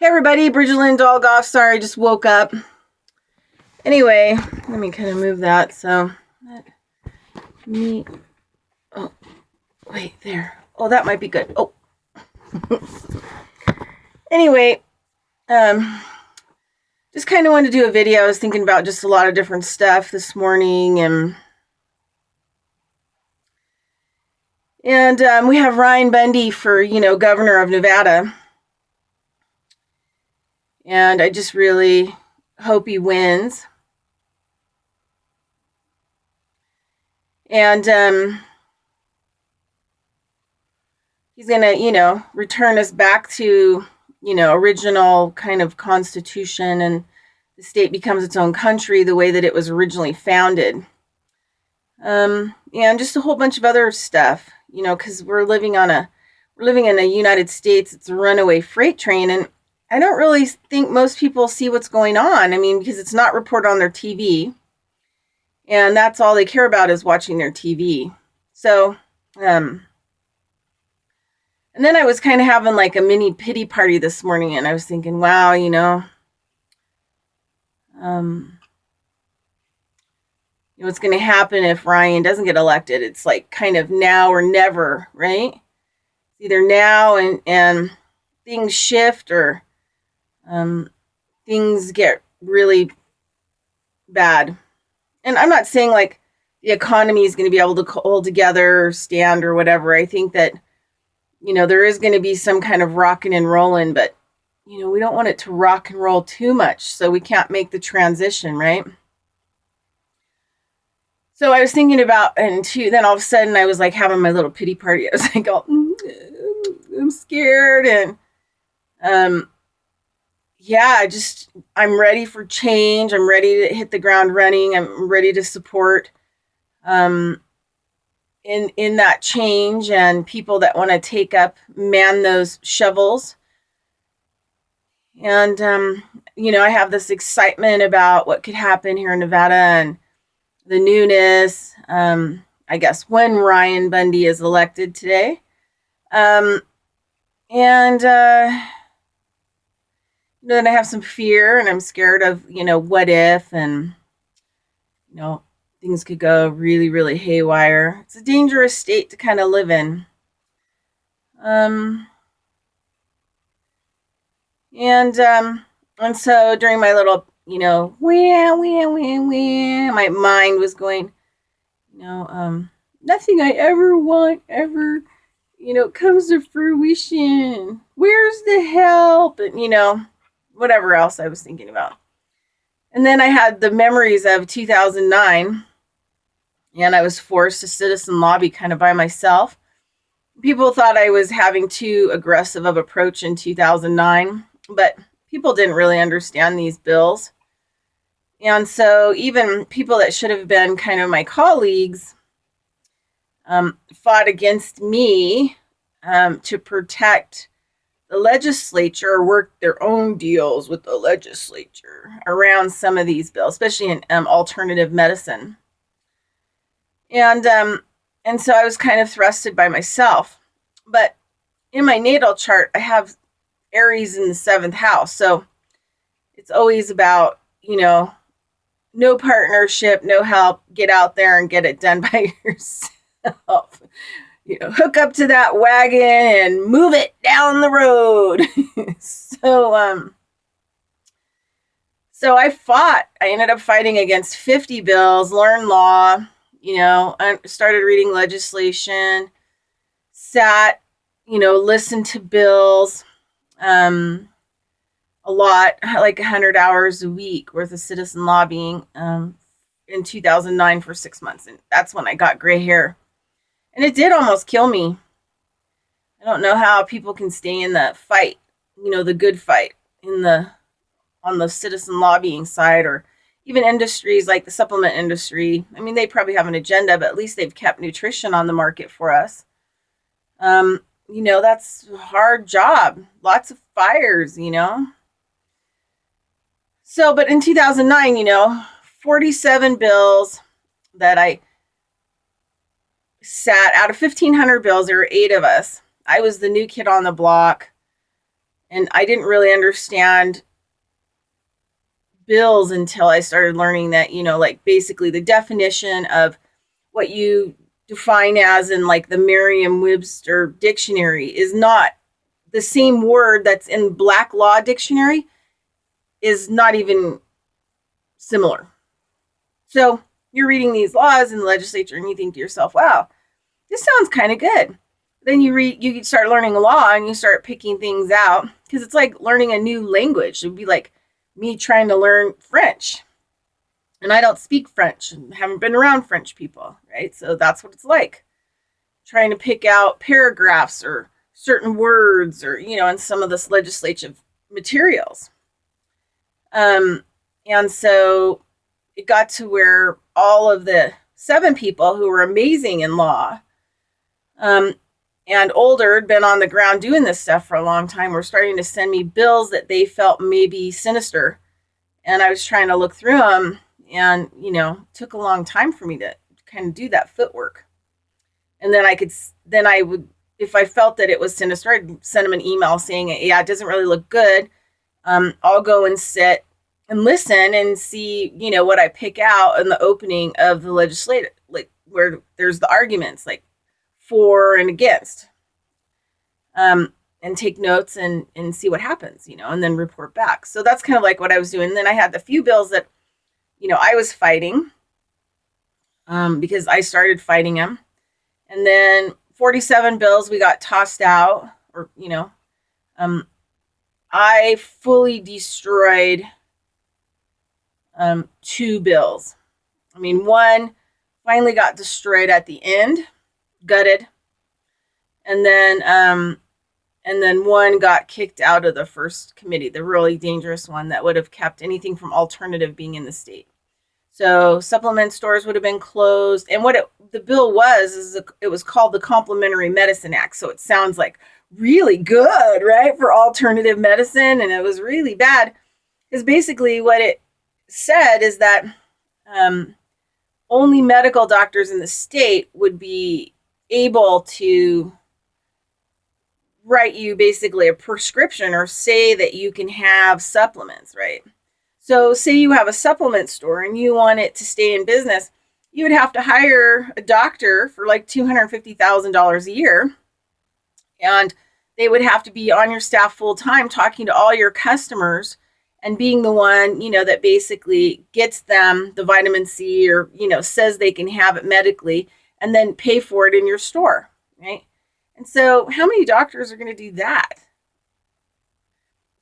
Hey everybody, Bridgerland Dolgoff. Sorry, I just woke up. Anyway, let me kind of move that so let me. Oh, wait, there. Oh, that might be good. Oh. Anyway, just kind of wanted to do a video. I was thinking about just a lot of different stuff this morning, and we have Ryan Bundy for governor of Nevada, and I just really hope he wins. And he's going to, return us back to, original kind of constitution, and the state becomes its own country the way that it was originally founded. And just a whole bunch of other stuff, because we're living in the United States. It's a runaway freight train, and I don't really think most people see what's going on. I mean, because it's not reported on their TV, and that's all they care about is watching their TV. So, and then I was kind of having like a mini pity party this morning, and I was thinking, wow, what's going to happen if Ryan doesn't get elected? It's like kind of now or never, right? Either now and things shift, or things get really bad. And I'm not saying like the economy is going to be able to hold together or stand or whatever. I think that, there is going to be some kind of rocking and rolling, but, we don't want it to rock and roll too much, so we can't make the transition, right? So I was thinking about, then all of a sudden I was like having my little pity party. I was like, oh, I'm scared. And I'm ready for change. I'm ready to hit the ground running. I'm ready to support in that change, and people that want to man those shovels. And, I have this excitement about what could happen here in Nevada, and the newness, I guess, when Ryan Bundy is elected today. Then I have some fear, and I'm scared of, what if, and, things could go really, really haywire. It's a dangerous state to kind of live in. And so during my little, my mind was going, nothing I ever want ever, comes to fruition. Where's the help? And, whatever else I was thinking about. And then I had the memories of 2009, and I was forced to citizen lobby kind of by myself. People thought I was having too aggressive of approach in 2009, but people didn't really understand these bills. And so even people that should have been kind of my colleagues fought against me to protect the legislature, or work their own deals with the legislature around some of these bills, especially in alternative medicine. And so I was kind of thrusted by myself. But in my natal chart, I have Aries in the 7th house. So it's always about, no partnership, no help. Get out there and get it done by yourself. Hook up to that wagon and move it down the road. So I fought. I ended up fighting against 50 bills, learned law, I started reading legislation, sat, listened to bills, a lot, like 100 hours a week worth of citizen lobbying in 2009 for 6 months. And that's when I got gray hair. And it did almost kill me. I don't know how people can stay in the fight, the good fight on the citizen lobbying side, or even industries like the supplement industry. I mean, they probably have an agenda, but at least they've kept nutrition on the market for us. That's a hard job. Lots of fires, So, but in 2009, 47 bills that I sat out of 1,500 bills. There were 8 of us. I was the new kid on the block. And I didn't really understand bills until I started learning that, like basically the definition of what you define as in like the Merriam-Webster dictionary is not the same word that's in Black Law Dictionary, is not even similar. So you're reading these laws in the legislature and you think to yourself, wow, this sounds kind of good. Then you start learning a law and you start picking things out, because it's like learning a new language. It would be like me trying to learn French. And I don't speak French and haven't been around French people, right? So that's what it's like. Trying to pick out paragraphs or certain words or, in some of this legislative materials. And so it got to where all of the 7 people who were amazing in law and older, had been on the ground doing this stuff for a long time, were starting to send me bills that they felt maybe sinister. And I was trying to look through them, and, took a long time for me to kind of do that footwork. And then I would, if I felt that it was sinister, I'd send them an email saying, yeah, it doesn't really look good. I'll go and sit and listen and see, what I pick out in the opening of the legislative, like where there's the arguments, like for and against, and take notes and see what happens, and then report back. So that's kind of like what I was doing. And then I had the few bills that, I was fighting, because I started fighting them. And then 47 bills we got tossed out, or, I fully destroyed 2 bills. I mean, one finally got destroyed at the end, gutted. And then one got kicked out of the first committee, the really dangerous one that would have kept anything from alternative being in the state. So supplement stores would have been closed. And what the bill was, it was called the Complementary Medicine Act. So it sounds like really good, right, for alternative medicine. And it was really bad, because basically what it said is that only medical doctors in the state would be able to write you basically a prescription or say that you can have supplements, right? So say you have a supplement store and you want it to stay in business, you would have to hire a doctor for like $250,000 a year. And they would have to be on your staff full time, talking to all your customers and being the one, that basically gets them the vitamin C, or, says they can have it medically, and then pay for it in your store, right? And so how many doctors are going to do that?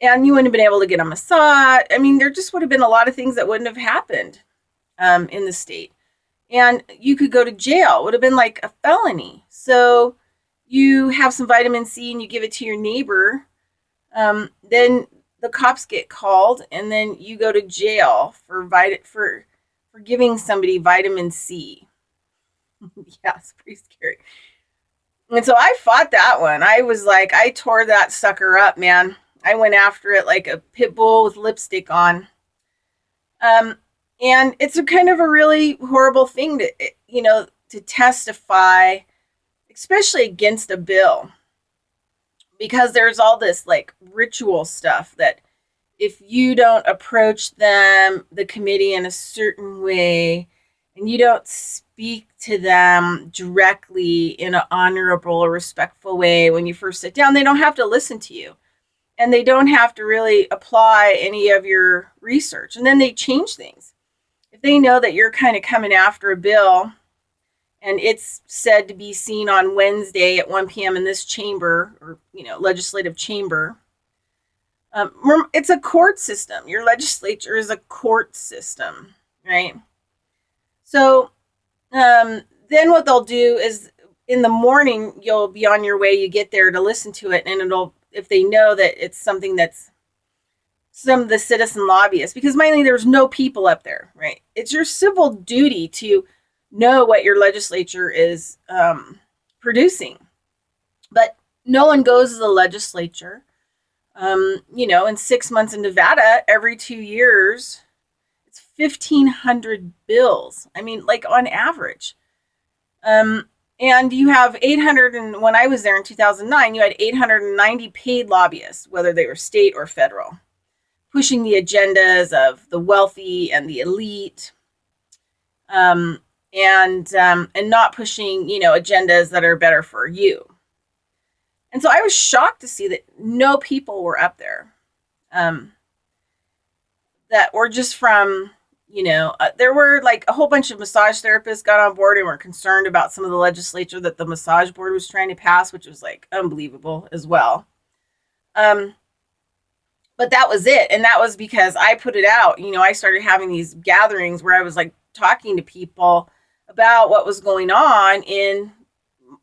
And you wouldn't have been able to get a massage. I mean, there just would have been a lot of things that wouldn't have happened in the state. And you could go to jail. It would have been like a felony. So you have some vitamin C and you give it to your neighbor. Then the cops get called, and then you go to jail for giving somebody vitamin C. Yeah, it's pretty scary. And so I fought that one. I was like, I tore that sucker up, man. I went after it like a pit bull with lipstick on. And it's a kind of a really horrible thing to testify, especially against a bill, because there's all this like ritual stuff that if you don't approach the committee in a certain way, and you don't speak to them directly in an honorable or respectful way when you first sit down, they don't have to listen to you. And they don't have to really apply any of your research. And then they change things. If they know that you're kind of coming after a bill and it's said to be seen on Wednesday at 1 p.m. in this chamber, or, legislative chamber, it's a court system. Your legislature is a court system, right? So then what they'll do is in the morning, you'll be on your way, you get there to listen to it, and if they know that it's something that's some of the citizen lobbyists, because mainly there's no people up there, right? It's your civil duty to know what your legislature is producing. But no one goes to the legislature. In 6 months in Nevada, every 2 years, it's 1,500 bills. I mean, like on average. And And you have 800, and when I was there in 2009, you had 890 paid lobbyists, whether they were state or federal, pushing the agendas of the wealthy and the elite, and not pushing, agendas that are better for you. And so I was shocked to see that no people were up there, that were just from, there were like a whole bunch of massage therapists got on board and were concerned about some of the legislature that the massage board was trying to pass, which was like unbelievable as well. But that was it. And that was because I put it out. I started having these gatherings where I was like talking to people about what was going on in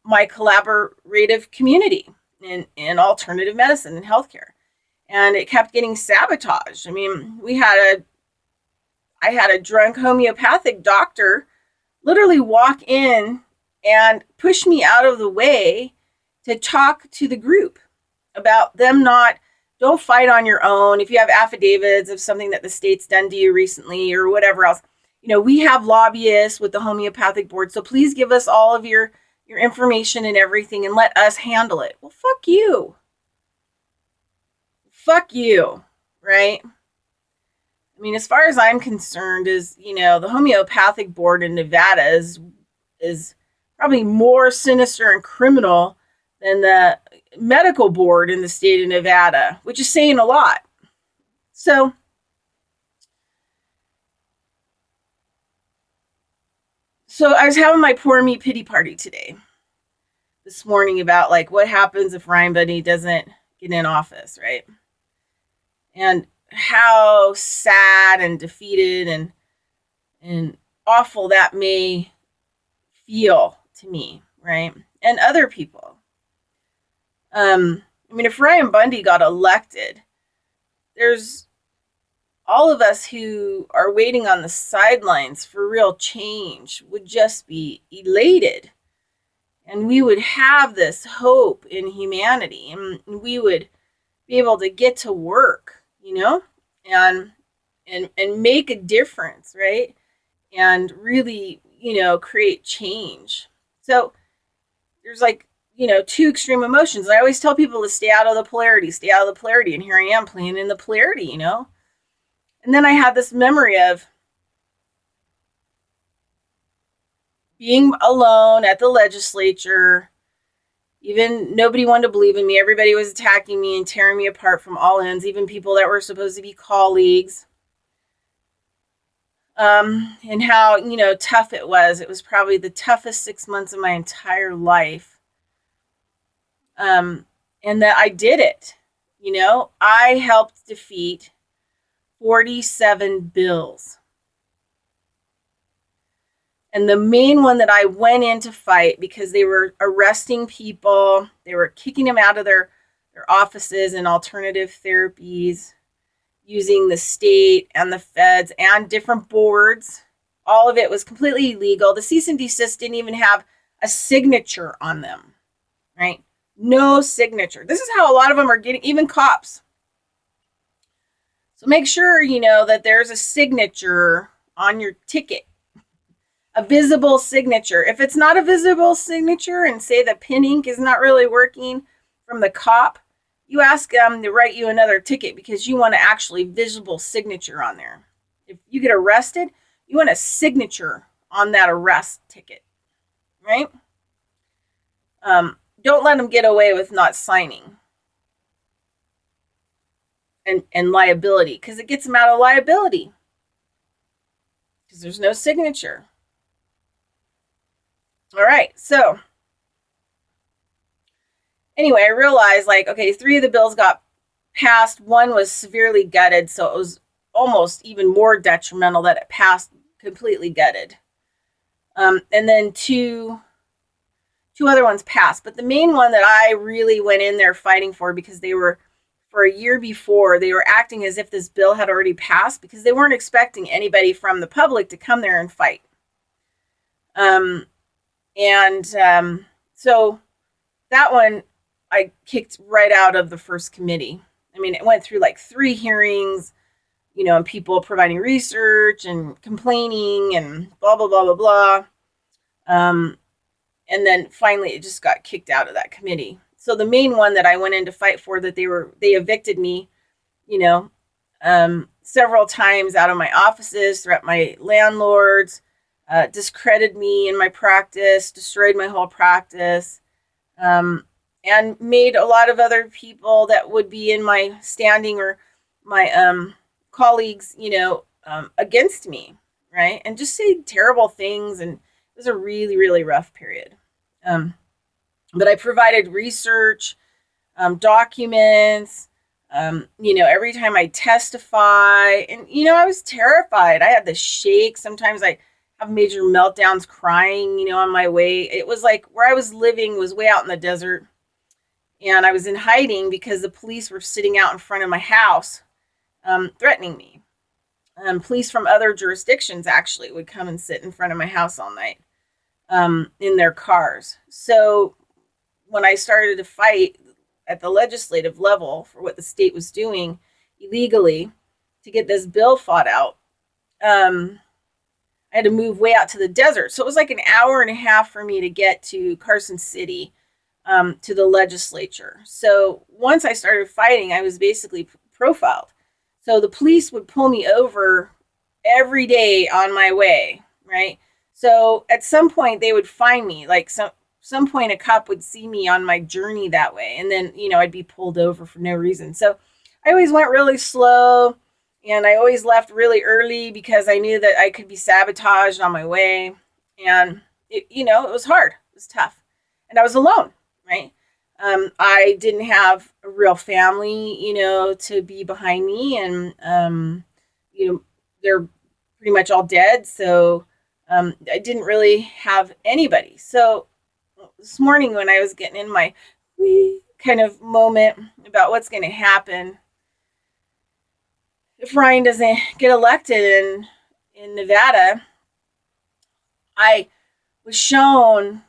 my collaborative community in alternative medicine and healthcare. And it kept getting sabotaged. I mean, I had a drunk homeopathic doctor literally walk in and push me out of the way to talk to the group about them don't fight on your own. If you have affidavits of something that the state's done to you recently or whatever else, we have lobbyists with the homeopathic board. So please give us all of your information and everything and let us handle it. Well, fuck you. Fuck you, right? I mean, as far as I'm concerned, the homeopathic board in Nevada is probably more sinister and criminal than the medical board in the state of Nevada, which is saying a lot. So I was having my poor me pity party this morning about like what happens if Ryan Bundy doesn't get in office, right? And how sad and defeated and awful that may feel to me, right? And other people. If Ryan Bundy got elected, there's all of us who are waiting on the sidelines for real change would just be elated. And we would have this hope in humanity. And we would be able to get to work, and make a difference, right? And really, create change. So there's like, two extreme emotions. And I always tell people to stay out of the polarity. And here I am playing in the polarity, And then I had this memory of being alone at the legislature. Even nobody wanted to believe in me. Everybody was attacking me and tearing me apart from all ends, even people that were supposed to be colleagues. And how, tough it was. It was probably the toughest 6 months of my entire life. And that I did it. I helped defeat 47 bills. And the main one that I went in to fight, because they were arresting people, they were kicking them out of their offices and alternative therapies, using the state and the feds and different boards. All of it was completely illegal. The cease and desist didn't even have a signature on them, right? No signature. This is how a lot of them are getting, even cops. So make sure, that there's a signature on your ticket. A visible signature. If it's not a visible signature and say the pen ink is not really working from the cop, you ask them to write you another ticket because you want an actually visible signature on there. If you get arrested, you want a signature on that arrest ticket, right? Don't let them get away with not signing and liability, because it gets them out of liability because there's no signature. All right, so anyway, I realized, like, okay, 3 of the bills got passed. 1 was severely gutted, so it was almost even more detrimental that it passed completely gutted. And then two other ones passed. But the main one that I really went in there fighting for, because they were, for a year before, they were acting as if this bill had already passed because they weren't expecting anybody from the public to come there and fight. So that one I kicked right out of the first committee. I mean, it went through like 3 hearings, and people providing research and complaining and blah, blah, blah, blah, blah. And then finally it just got kicked out of that committee. So the main one that I went in to fight for, that they evicted me, you know, several times out of my offices, threatened my landlords, discredited me in my practice, destroyed my whole practice, and made a lot of other people that would be in my standing or my colleagues, against me, right? And just say terrible things. And it was a really, really rough period. But I provided research, documents, every time I testify. And, I was terrified. I had the shakes. Sometimes I have major meltdowns crying, on my way. It was like where I was living was way out in the desert. And I was in hiding because the police were sitting out in front of my house, threatening me. Police from other jurisdictions actually would come and sit in front of my house all night, in their cars. So when I started to fight at the legislative level for what the state was doing illegally to get this bill fought out, I had to move way out to the desert. So it was like an hour and a half for me to get to Carson City, to the legislature. So once I started fighting, I was basically profiled. So the police would pull me over every day on my way, right? So at some point they would find me, like some point a cop would see me on my journey that way. And then, I'd be pulled over for no reason. So I always went really slow, and I always left really early because I knew that I could be sabotaged on my way. And it was hard. It was tough. And I was alone, right? I didn't have a real family, to be behind me. And, they're pretty much all dead. So I didn't really have anybody. So this morning when I was getting in my kind of moment about what's going to happen if Ryan doesn't get elected in Nevada, I was shown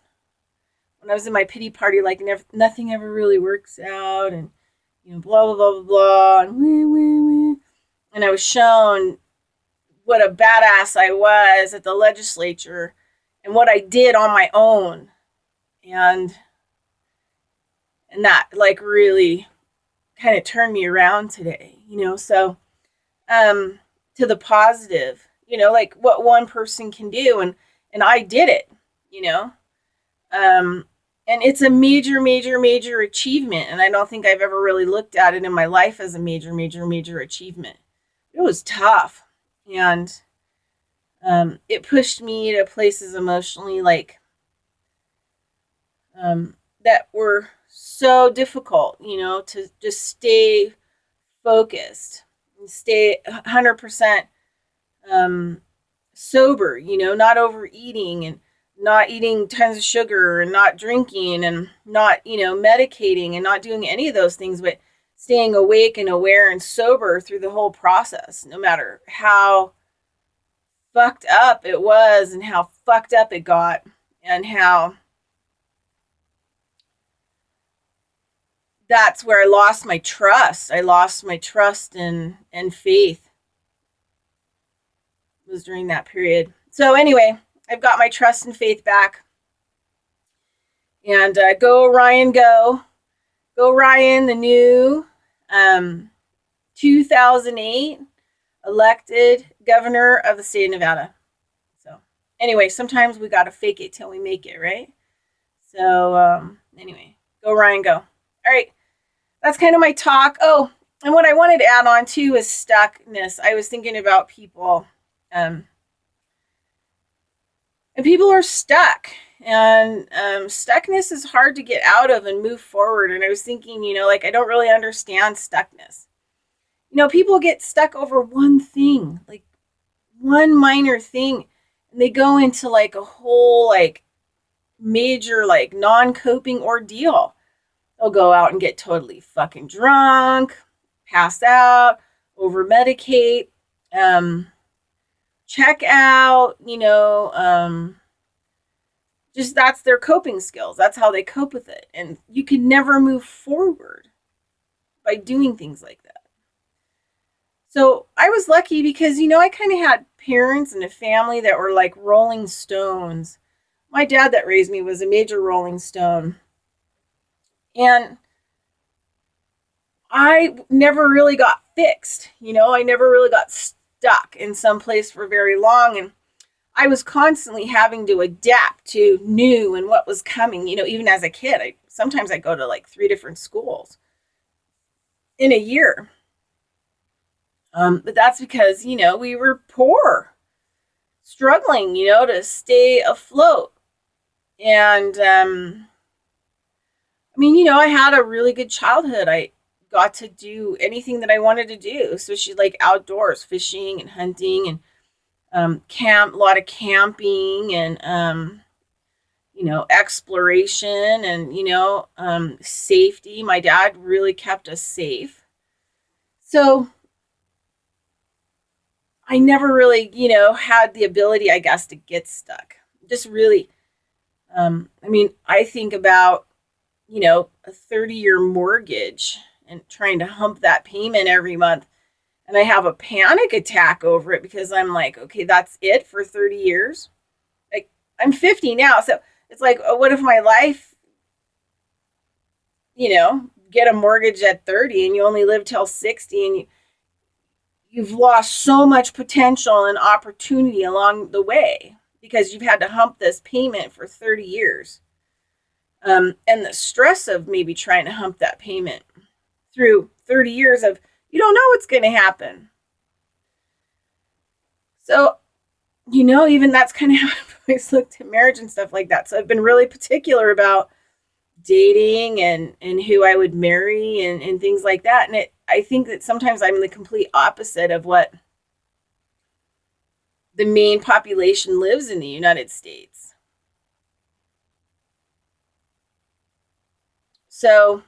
when I was in my pity party, like nothing ever really works out, and blah blah blah blah blah, and and I was shown what a badass I was at the legislature and what I did on my own, and that like really kind of turned me around today, so to the positive, like what one person can do, and I did it, and it's a major, major, major achievement. And I don't think I've ever really looked at it in my life as a major, major, major achievement. It was tough. And it pushed me to places emotionally that were so difficult, to just stay focused and stay 100% sober, not overeating and not eating tons of sugar and not drinking and not, medicating and not doing any of those things, but staying awake and aware and sober through the whole process, no matter how fucked up it was and how fucked up it got and how that's where I lost my trust. I lost my trust and faith. It was during that period. So anyway, I've got my trust and faith back. And go Ryan, go. Go Ryan, the new 2008 elected governor of the state of Nevada. So anyway, sometimes we got to fake it till we make it, right? So anyway, go Ryan, go. All right. That's kind of my talk. Oh, and what I wanted to add on too is stuckness. I was thinking about people, and people are stuck, and stuckness is hard to get out of and move forward. And I was thinking, I don't really understand stuckness. People get stuck over one thing, like one minor thing, and they go into like a whole like major like non-coping ordeal. They'll go out and get totally fucking drunk, pass out, over medicate, check out, just that's their coping skills. That's how they cope with it. And you can never move forward by doing things like that. So I was lucky because, I kind of had parents and a family that were like rolling stones, my dad that raised me was a major Rolling Stone. And I never really got fixed. I never really got stuck in some place for very long. And I was constantly having to adapt to new and what was coming. Even as a kid, sometimes I go to like 3 different schools in a year. But that's because, we were poor, struggling, to stay afloat. And, I had a really good childhood. I got to do anything that I wanted to do, especially like outdoors, fishing and hunting and a lot of camping and exploration and safety. My dad really kept us safe, so I never really had the ability, I guess, to get stuck. Just really, I think about a 30-year mortgage and trying to hump that payment every month. And I have a panic attack over it because I'm like, okay, that's it for 30 years. Like, I'm 50 now. So it's like, what if my life, get a mortgage at 30 and you only live till 60 and you've lost so much potential and opportunity along the way because you've had to hump this payment for 30 years. And the stress of maybe trying to hump that payment through 30 years of, you don't know what's going to happen. So, even that's kind of how I've always looked at marriage and stuff like that. So I've been really particular about dating and who I would marry and things like that. And I think that sometimes I'm the complete opposite of what the main population lives in the United States. So,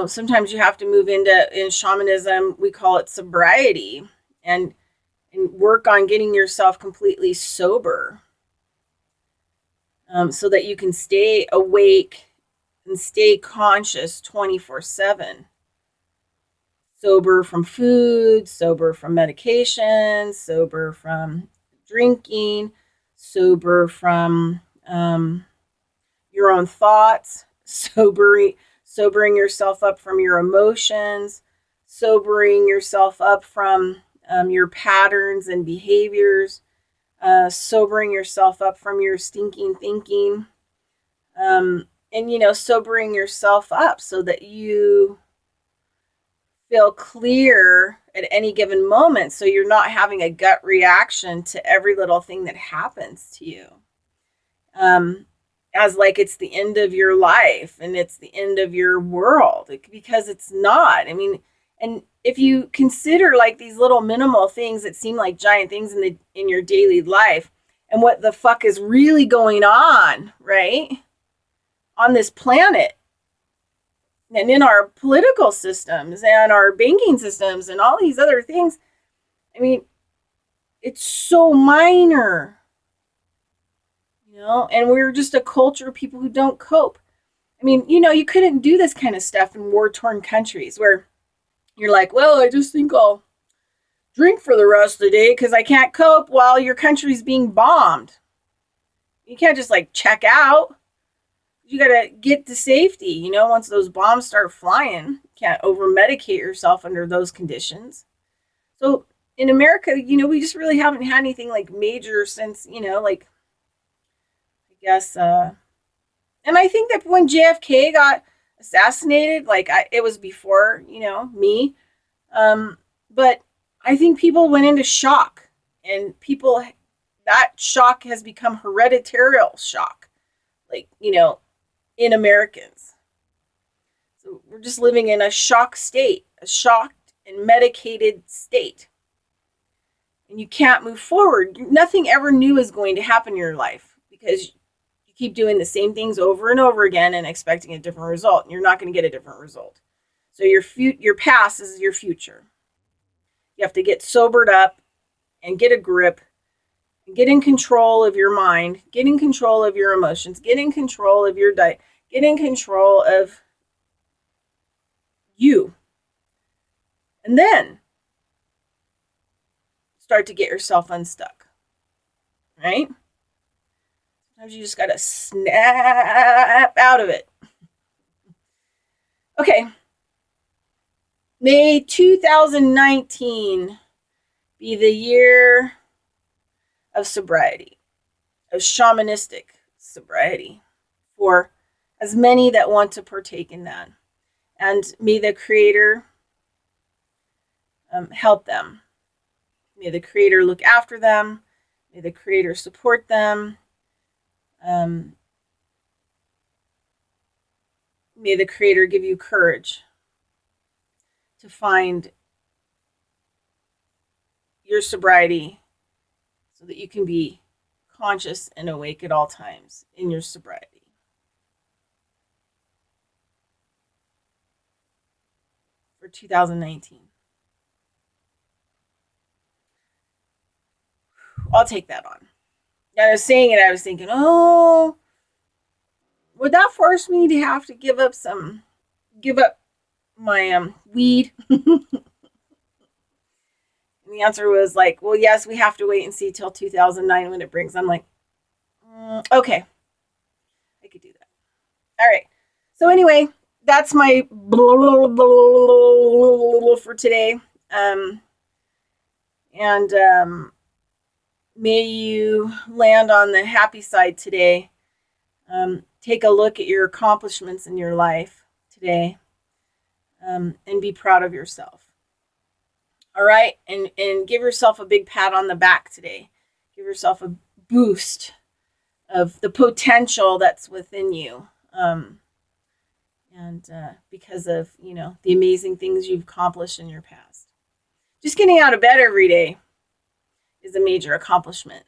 sometimes you have to move in shamanism, we call it sobriety, and work on getting yourself completely sober, so that you can stay awake and stay conscious 24/7. Sober from food, sober from medication, sober from drinking, sober from your own thoughts, sobering yourself up from your emotions, sobering yourself up from your patterns and behaviors, sobering yourself up from your stinking thinking, and, sobering yourself up so that you feel clear at any given moment so you're not having a gut reaction to every little thing that happens to you. As like it's the end of your life and it's the end of your world, because it's not. And if you consider like these little minimal things that seem like giant things in your daily life and what the fuck is really going on, right? On this planet and in our political systems and our banking systems and all these other things, it's so minor. And we're just a culture of people who don't cope. You couldn't do this kind of stuff in war-torn countries where you're like, well, I just think I'll drink for the rest of the day because I can't cope while your country's being bombed. You can't just like check out. You got to get to safety, once those bombs start flying. You can't over-medicate yourself under those conditions. So in America, we just really haven't had anything like major since, and I think that when JFK got assassinated, it was before, me. But I think people went into shock, and that shock has become hereditary shock, in Americans. So we're just living in a shock state, a shocked and medicated state. And you can't move forward. Nothing ever new is going to happen in your life because keep doing the same things over and over again and expecting a different result, and you're not going to get a different result. So your past is your future. You have to get sobered up and get a grip and get in control of your mind, get in control of your emotions, get in control of your diet, get in control of you. And then start to get yourself unstuck, right? Sometimes you just got to snap out of it. Okay. May 2019 be the year of sobriety, of shamanistic sobriety, for as many that want to partake in that. And may the Creator help them. May the Creator look after them. May the Creator support them. May the Creator give you courage to find your sobriety so that you can be conscious and awake at all times in your sobriety. For 2019. I'll take that on. And I was saying it, I was thinking, oh, would that force me to have to give up my weed? And the answer was like, well, yes, we have to wait and see till 2009 when it brings. I'm like, okay, I could do that. All right. So anyway, that's my for today. May you land on the happy side today. Take a look at your accomplishments in your life today, and be proud of yourself. All right, and give yourself a big pat on the back today. Give yourself a boost of the potential that's within you, because of the amazing things you've accomplished in your past. Just getting out of bed every day is a major accomplishment.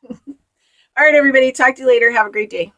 All right, everybody. Talk to you later. Have a great day.